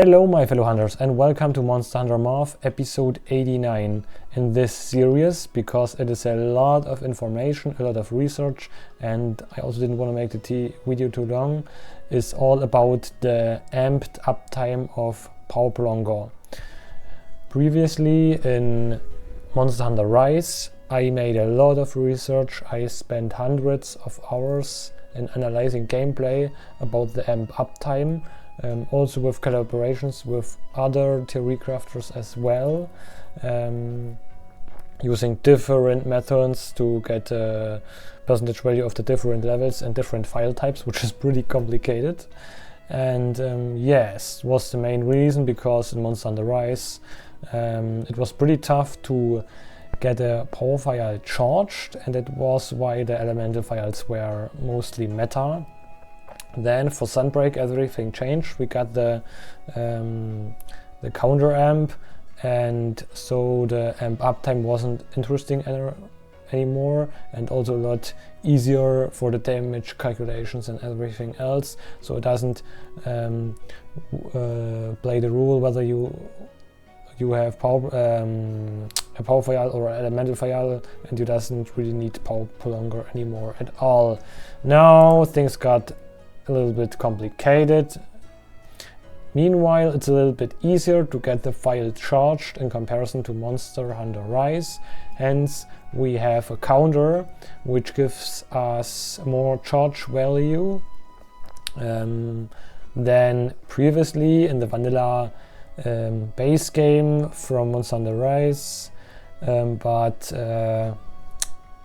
Hello my fellow hunters and welcome to Monster Hunter Morph episode 89 in this series, because it is a lot of information, a lot of research, and I also didn't want to make the video too long. It's all about the amped uptime of Prolonger. Previously in Monster Hunter Rise I made a lot of research. I spent hundreds of hours in analyzing gameplay about the amp uptime. Also with collaborations with other theory crafters as well, using different methods to get a percentage value of the different levels and different file types, which is pretty complicated. And yes, was the main reason, because in Monster Hunter Rise it was pretty tough to get a power file charged, and it was why the elemental files were mostly meta. Then for Sunbreak everything changed. We got the counter amp, and so the amp uptime wasn't interesting anymore, and also a lot easier for the damage calculations and everything else. So it doesn't play the rule whether you have a power file or an elemental file, and you doesn't really need Prolonger anymore at all. Now things got a little bit complicated. Meanwhile, it's a little bit easier to get the file charged in comparison to Monster Hunter Rise. Hence, we have a counter which gives us more charge value than previously in the vanilla base game from Monster Hunter Rise. But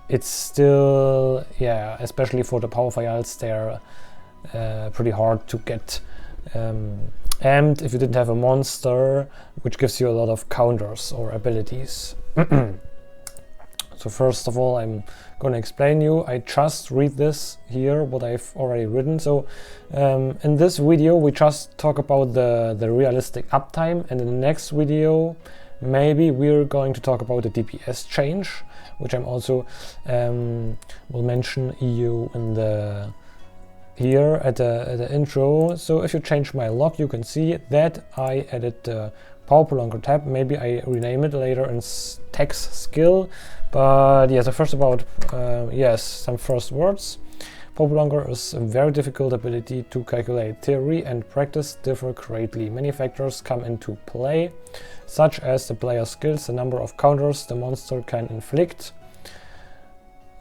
it's still, yeah, especially for the power files, they're pretty hard to get amped if you didn't have a monster which gives you a lot of counters or abilities. So first of all, I'm gonna explain you. I just read this here, what I've already written. So in this video we just talk about the realistic uptime, and in the next video maybe we're going to talk about the DPS change, which I'm also will mention you in the here at the intro. So if you change my log, you can see that I added the Prolonger tab. Maybe I rename it later in text skill. But yeah, so first about yes, some first words. Prolonger is a very difficult ability to calculate. Theory and practice differ greatly. Many factors come into play, such as the player's skills, the number of counters the monster can inflict,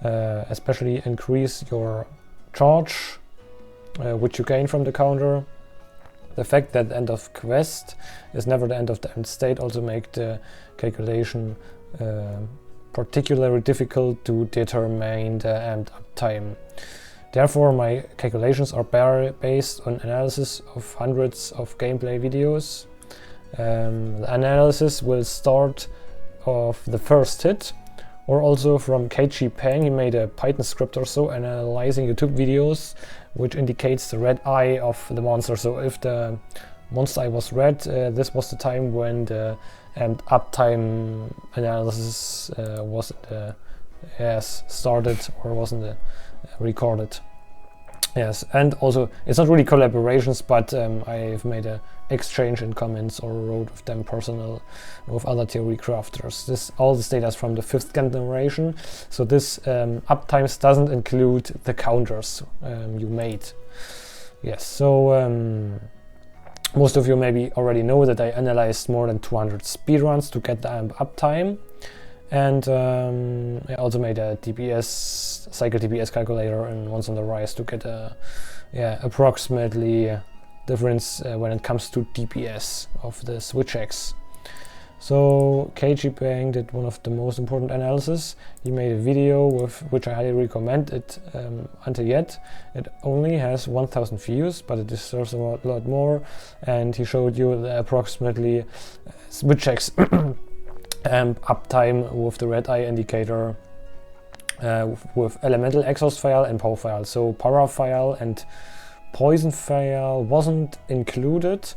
especially increase your charge, which you gain from the counter. The fact that the end of quest is never the end of the end state also make the calculation particularly difficult to determine the amped uptime. Therefore, my calculations are based on analysis of hundreds of gameplay videos. The analysis will start of the first hit, or also from KG Pang. He made a Python script or so analyzing YouTube videos, which indicates the red eye of the monster. So if the monster eye was red, this was the time when the uptime analysis was started, or wasn't recorded. Yes, and also it's not really collaborations, but I've made a exchange in comments or wrote with them personal with other theory crafters. All this data is from the 5th generation, so this uptimes doesn't include the counters you made. Yes, so most of you maybe already know that I analyzed more than 200 speedruns to get the amp uptime, and I also made a cycle DPS calculator in Monster Hunter Rise to get a approximately difference when it comes to DPS of the Switch X. So KG Pang did one of the most important analysis. He made a video with which I highly recommend it. Until yet it only has 1000 views, but it deserves a lot more, and he showed you the approximately Switch X amp uptime with the red eye indicator, with elemental exhaust file and power file. So para file and poison file wasn't included,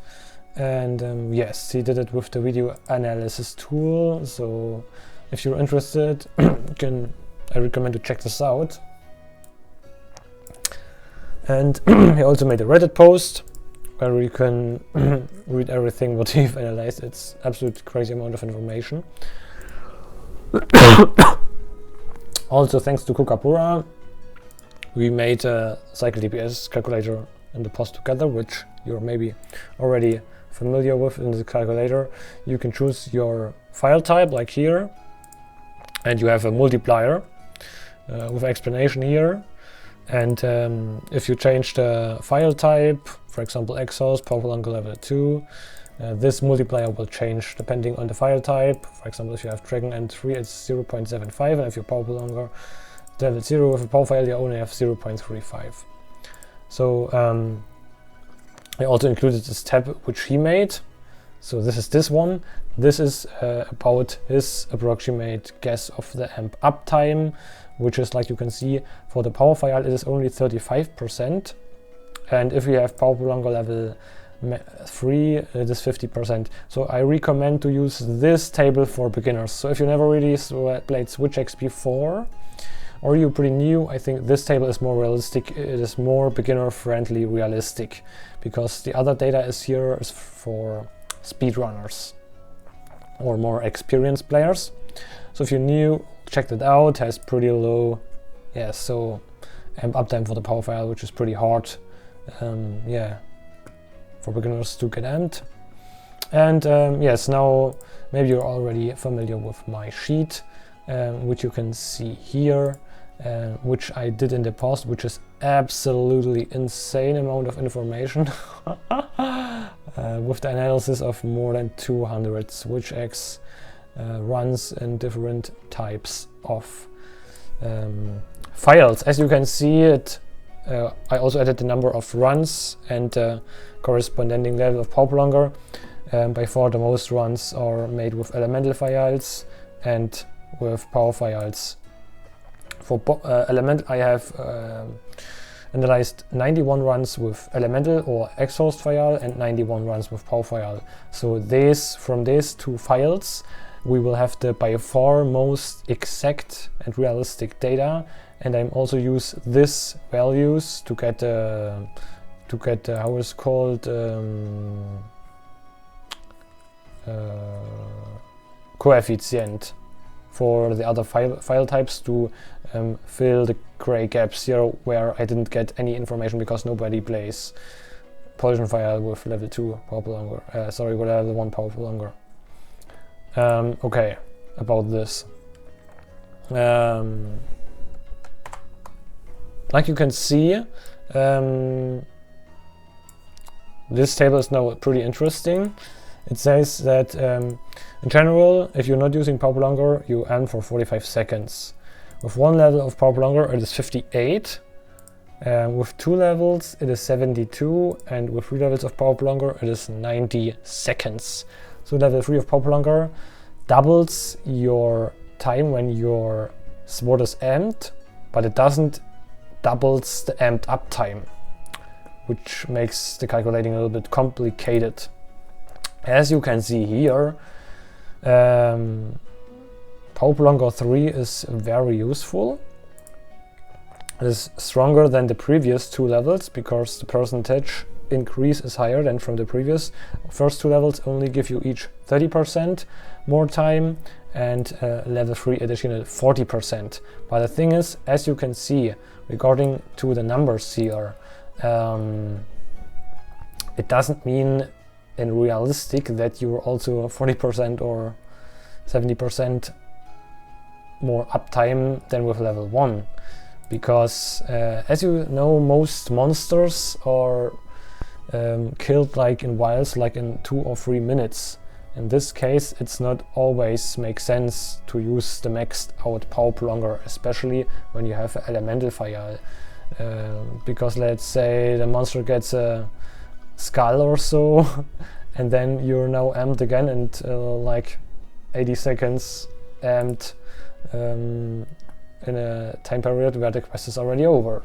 and yes, he did it with the video analysis tool. So if you're interested, I recommend to check this out. And he also made a Reddit post where you can read everything what we've analyzed. It's absolute crazy amount of information. Also, thanks to Kukapura, we made a cycle DPS calculator in the post together, which you're maybe already familiar with. In the calculator, you can choose your file type, like here, and you have a multiplier with explanation here. And if you change the file type, for example Exhaust, Prolonger level 2, this multiplier will change depending on the file type. For example, if you have Dragon End 3, it's 0.75, and if you're Prolonger level 0 with a power file, you only have 0.35. So I also included this tab which he made. So this is this one. This is about his approximate guess of the amp uptime, which is, like you can see, for the power file it is only 35%, and if you have Power Prolonger level 3 it is 50%. So I recommend to use this table for beginners. So if you never really played SwitchX before, or you're pretty new, I think this table is more realistic. It is more beginner friendly, realistic, because the other data is here is for speedrunners or more experienced players. So if you're new, check it out. Has pretty low, so amp uptime for the power file, which is pretty hard, for beginners to get amped. And yes, now maybe you're already familiar with my sheet, which you can see here, which I did in the past, which is absolutely insane amount of information. With the analysis of more than 200 SwitchX runs in different types of files. As you can see it, I also added the number of runs and corresponding level of Power Prolonger. By far the most runs are made with elemental files and with power files. For element, I have analyzed 91 runs with elemental or exhaust file and 91 runs with power file. So from these two files we will have the by far most exact and realistic data, and I also use these values to get how it's called, coefficient for the other file types to fill the gray gaps here where I didn't get any information because nobody plays Pollution file with level 2 Power Prolonger, with level 1 Power Prolonger. Okay, about this. Like you can see, this table is now pretty interesting. It says that in general, if you're not using Power Prolonger, you amp for 45 seconds. With one level of Power Prolonger, it is 58. With two levels, it is 72. And with three levels of Power Prolonger, it is 90 seconds. So level 3 of Power Prolonger doubles your time when your SWAT is amped, but it doesn't doubles the amped uptime, which makes the calculating a little bit complicated. As you can see here, Power Prolonger 3 is very useful. It is stronger than the previous two levels because the percentage increase is higher than from the previous. First two levels only give you each 30% more time, and level 3 additional 40%. But the thing is, as you can see, regarding to the numbers here, it doesn't mean in realistic that you're also 40% or 70% more uptime than with level 1, because as you know, most monsters are killed like in whiles, like in 2 or 3 minutes. In this case, it's not always makes sense to use the maxed out Power Prolonger, especially when you have an elemental file, because let's say the monster gets a skull or so and then you're now amped again, and like 80 seconds amped in a time period where the quest is already over.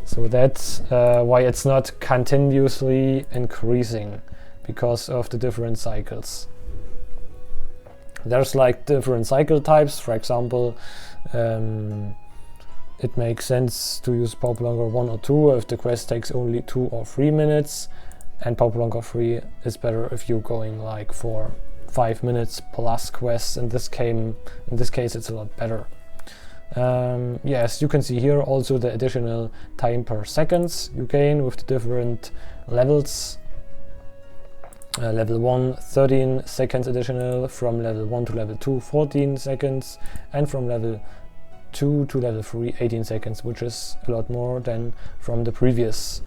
So that's why it's not continuously increasing, because of the different cycles. There's like different cycle types. For example, it makes sense to use Power Prolonger 1 or 2 if the quest takes only 2 or 3 minutes, and Power Prolonger 3 is better if you're going like for 5 minutes plus quests. In this case it's a lot better. Yes, you can see here also the additional time per seconds you gain with the different levels. Level 1 13 seconds additional, from level 1 to level 2 14 seconds, and from level 2 to level 3 18 seconds, which is a lot more than from the previous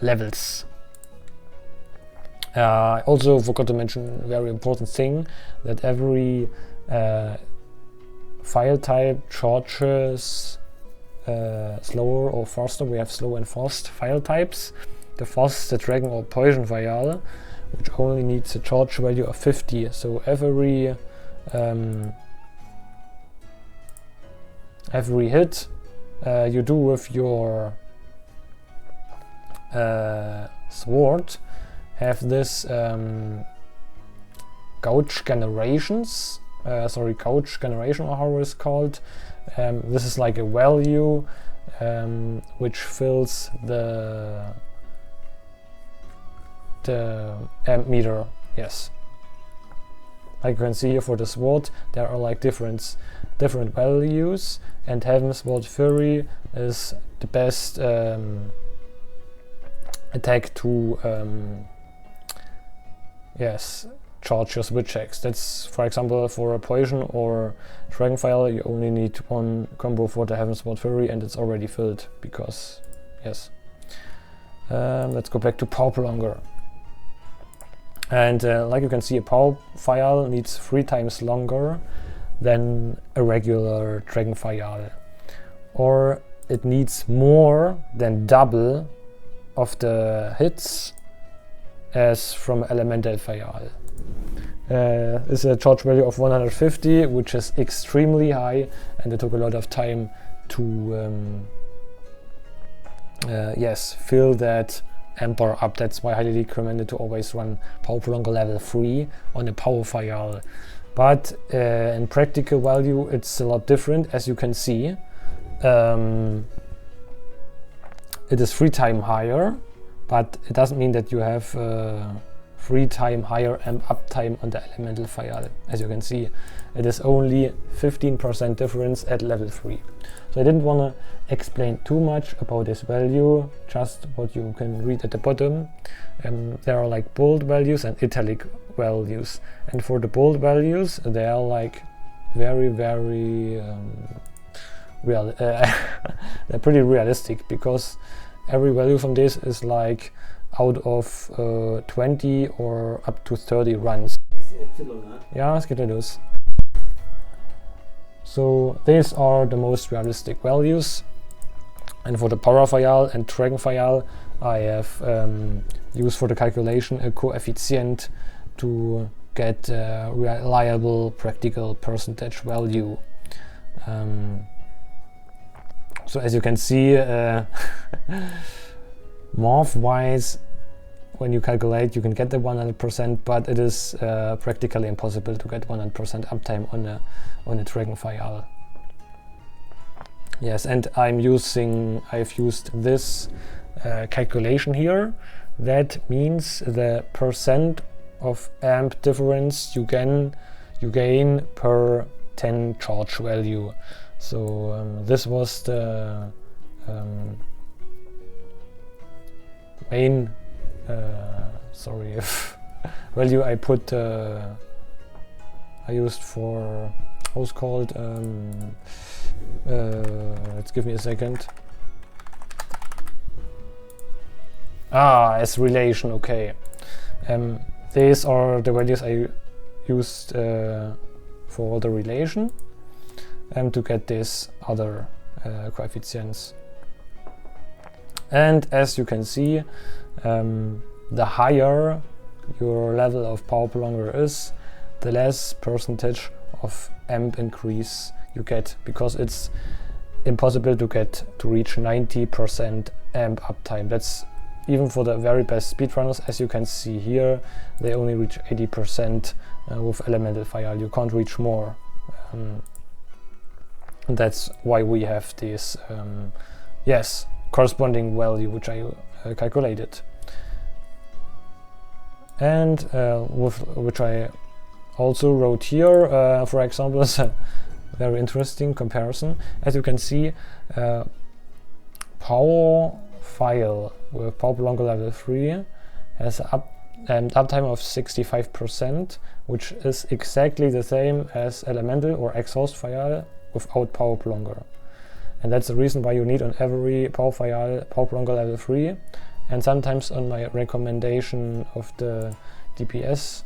levels. I also forgot to mention a very important thing, that every file type charges slower or faster. We have slow and fast file types. The fast is the dragon or poison Phial, which only needs a charge value of 50. So every hit you do with your sword have this gouge generations. Gouge generation, or how it's called. This is like a value which fills the amp meter. Yes, like you can see here for the sword, there are like different values, and Heaven's Sword Fury is the best attack to charge your switch X. That's, for example, for a poison or dragon Phial, you only need one combo for the Heaven's Sword Fury, and it's already filled, because yes. Let's go back to Power Prolonger. And like you can see, a Power Phial needs 3 times longer than a regular dragon Phial, or it needs more than double of the hits as from Elemental Phial. It's a charge value of 150, which is extremely high, and it took a lot of time to fill that amper up. That's why I highly recommend to always run Power Prolonger level 3 on a Power Phial. But in practical value it's a lot different, as you can see. It is 3 times higher, but it doesn't mean that you have 3 times higher amp uptime on the Elemental Phial. As you can see, it is only 15% difference at level 3. So I didn't want to explain too much about this value, just what you can read at the bottom. There are like bold values and italic values, and for the bold values they are like very real. They're pretty realistic, because every value from this is like out of 20 or up to 30 runs. Ja, es geht ja los. So these are the most realistic values, and for the Power Phial and Dragon Phial I have used for the calculation a coefficient to get a reliable practical percentage value. So as you can see, morph wise, when you calculate you can get the 100%, but it is practically impossible to get 100% uptime on a Dragon Phial. Yes, and I've used this calculation here. That means the percent of amp difference you gain per 10 charge value. So this was the main value I put I used for how's called let's give me a second. As relation. Okay, these are the values I used for the relation to get these other coefficients. And as you can see, the higher your level of Power Prolonger is, the less percentage of amp increase you get, because it's impossible to reach 90% amp uptime. That's even for the very best speedrunners. As you can see here, they only reach 80% with Elemental Phial. You can't reach more. That's why we have this corresponding value which I calculated. and which I also wrote here, for example, is a very interesting comparison. As you can see, Power Phial with Power Prolonger level 3 has an uptime of 65%, which is exactly the same as Elemental or Exhaust Phial without Power Prolonger. And that's the reason why you need on every Power Phial Power Prolonger level 3, and sometimes on my recommendation of the DPS.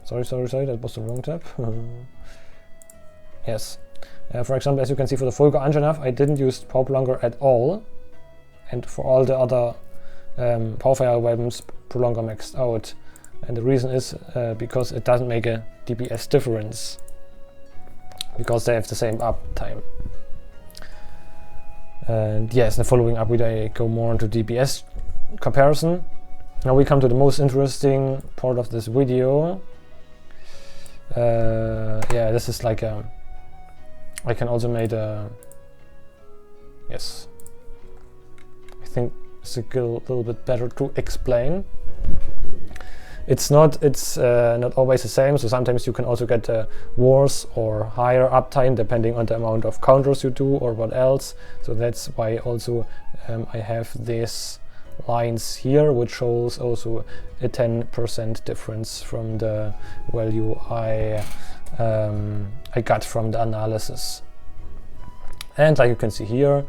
Sorry, that was the wrong tab. Yes. For example, as you can see, for the Vulgar Anjanath, I didn't use Power Prolonger at all, and for all the other Power Phial weapons, Prolonger maxed out. And the reason is because it doesn't make a DPS difference, because they have the same uptime. And yes, the following up I go more into DPS comparison. Now we come to the most interesting part of this video. Yeah, this is like a... I can also make a... Yes. I think it's a little bit better to explain. It's not always the same, so sometimes you can also get worse or higher uptime depending on the amount of counters you do or what else. So that's why also I have these lines here, which shows also a 10% difference from the value I got from the analysis. And like you can see here,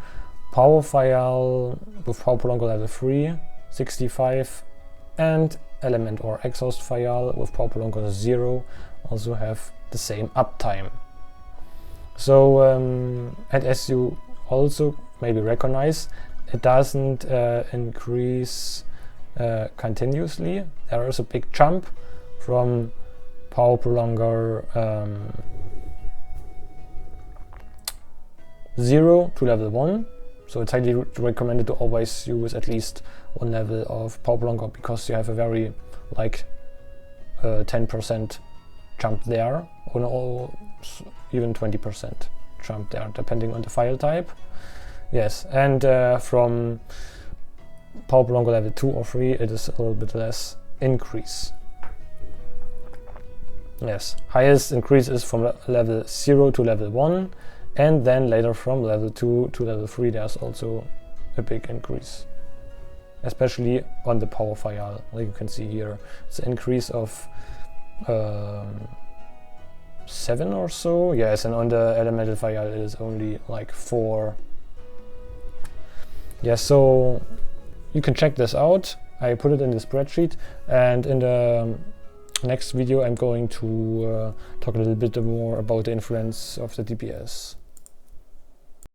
Power Phial with Power Prolonger level 3, 65, and Element or Exhaust Phial with Power Prolonger 0 also have the same uptime. So, and as you also maybe recognize, it doesn't increase continuously. There is a big jump from Power Prolonger 0 to level 1. So it's highly recommended to always use at least one level of Power Prolonger, because you have a very like 10% jump there, or even 20% jump there, depending on the file type. Yes, and from Power Prolonger level 2 or 3, it is a little bit less increase. Yes, highest increase is from level 0 to level 1, and then later from level 2 to level 3 there's also a big increase, especially on the Power Phial. Like you can see here, it's an increase of 7 or so. Yes, and on the Elemental Phial it is only like 4. Yeah, so you can check this out. I put it in the spreadsheet, and in the next video I'm going to talk a little bit more about the influence of the DPS.